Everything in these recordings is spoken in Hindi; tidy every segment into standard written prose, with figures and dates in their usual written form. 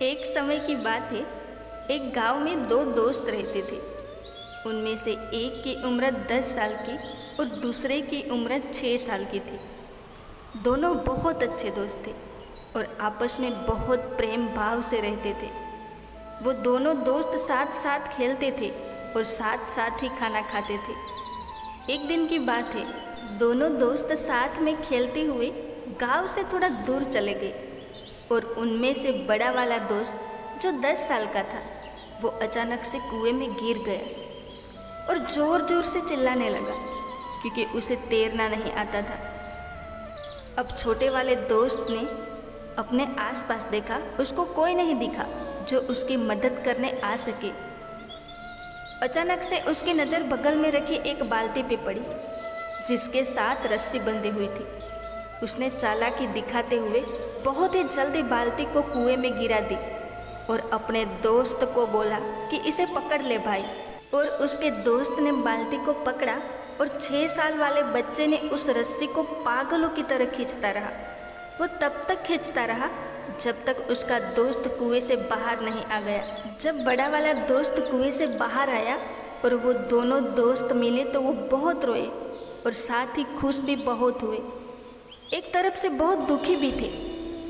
एक समय की बात है। एक गांव में दो दोस्त रहते थे। उनमें से एक की उम्र 10 साल की और दूसरे की उम्र 6 साल की थी। दोनों बहुत अच्छे दोस्त थे और आपस में बहुत प्रेम भाव से रहते थे। वो दोनों दोस्त साथ साथ खेलते थे और साथ साथ ही खाना खाते थे। एक दिन की बात है, दोनों दोस्त साथ में खेलते हुए गांव से थोड़ा दूर चले गए और उनमें से बड़ा वाला दोस्त जो 10 साल का था, वो अचानक से कुएं में गिर गया और ज़ोर ज़ोर से चिल्लाने लगा क्योंकि उसे तैरना नहीं आता था। अब छोटे वाले दोस्त ने अपने आसपास देखा, उसको कोई नहीं दिखा जो उसकी मदद करने आ सके। अचानक से उसकी नज़र बगल में रखी एक बाल्टी पे पड़ी जिसके साथ रस्सी बंधी हुई थी। उसने चालाकी दिखाते हुए बहुत ही जल्दी बाल्टी को कुएं में गिरा दी और अपने दोस्त को बोला कि इसे पकड़ ले भाई। और उसके दोस्त ने बाल्टी को पकड़ा और 6 साल वाले बच्चे ने उस रस्सी को पागलों की तरह खींचता रहा। वो तब तक खींचता रहा जब तक उसका दोस्त कुएं से बाहर नहीं आ गया। जब बड़ा वाला दोस्त कुएं से बाहर आया और वो दोनों दोस्त मिले तो वो बहुत रोए और साथ ही खुश भी बहुत हुए। एक तरफ से बहुत दुखी भी थे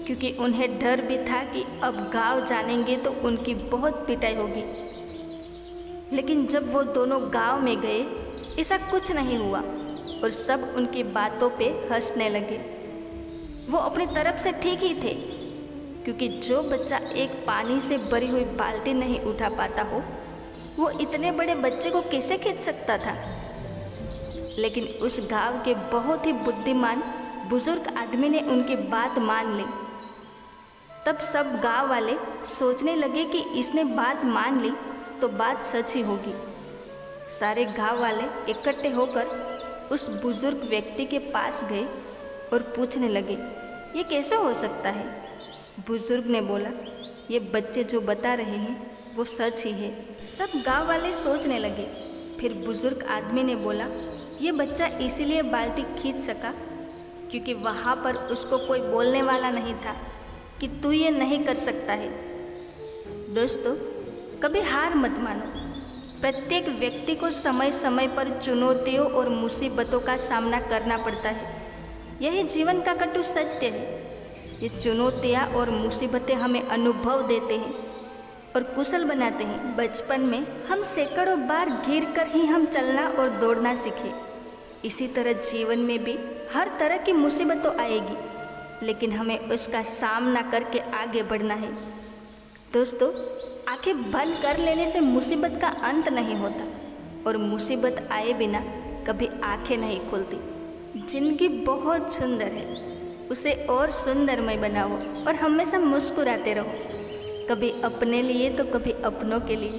क्योंकि उन्हें डर भी था कि अब गांव जानेंगे तो उनकी बहुत पिटाई होगी। लेकिन जब वो दोनों गांव में गए, ऐसा कुछ नहीं हुआ और सब उनकी बातों पे हंसने लगे। वो अपनी तरफ से ठीक ही थे क्योंकि जो बच्चा एक पानी से भरी हुई बाल्टी नहीं उठा पाता हो, वो इतने बड़े बच्चे को कैसे खींच सकता था। लेकिन उस गांव के बहुत ही बुद्धिमान बुजुर्ग आदमी ने उनकी बात मान ली। तब सब गांव वाले सोचने लगे कि इसने बात मान ली तो बात सच ही होगी। सारे गांव वाले इकट्ठे होकर उस बुजुर्ग व्यक्ति के पास गए और पूछने लगे, ये कैसे हो सकता है। बुजुर्ग ने बोला, ये बच्चे जो बता रहे हैं वो सच ही है। सब गांव वाले सोचने लगे। फिर बुजुर्ग आदमी ने बोला, ये बच्चा इसीलिए बाल्टी खींच सका क्योंकि वहाँ पर उसको कोई बोलने वाला नहीं था कि तू ये नहीं कर सकता है। दोस्तों, कभी हार मत मानो। प्रत्येक व्यक्ति को समय समय पर चुनौतियों और मुसीबतों का सामना करना पड़ता है। यही जीवन का कटु सत्य है। ये चुनौतियाँ और मुसीबतें हमें अनुभव देते हैं और कुशल बनाते हैं। बचपन में हम सैकड़ों बार गिरकर ही हम चलना और दौड़ना सीखे। इसी तरह जीवन में भी हर तरह की मुसीबत तो आएगी, लेकिन हमें उसका सामना करके आगे बढ़ना है। दोस्तों, आंखें बंद कर लेने से मुसीबत का अंत नहीं होता और मुसीबत आए बिना कभी आंखें नहीं खुलती। जिंदगी बहुत सुंदर है, उसे और सुंदरमय बनाओ और हमेशा मुस्कुराते रहो, कभी अपने लिए तो कभी अपनों के लिए।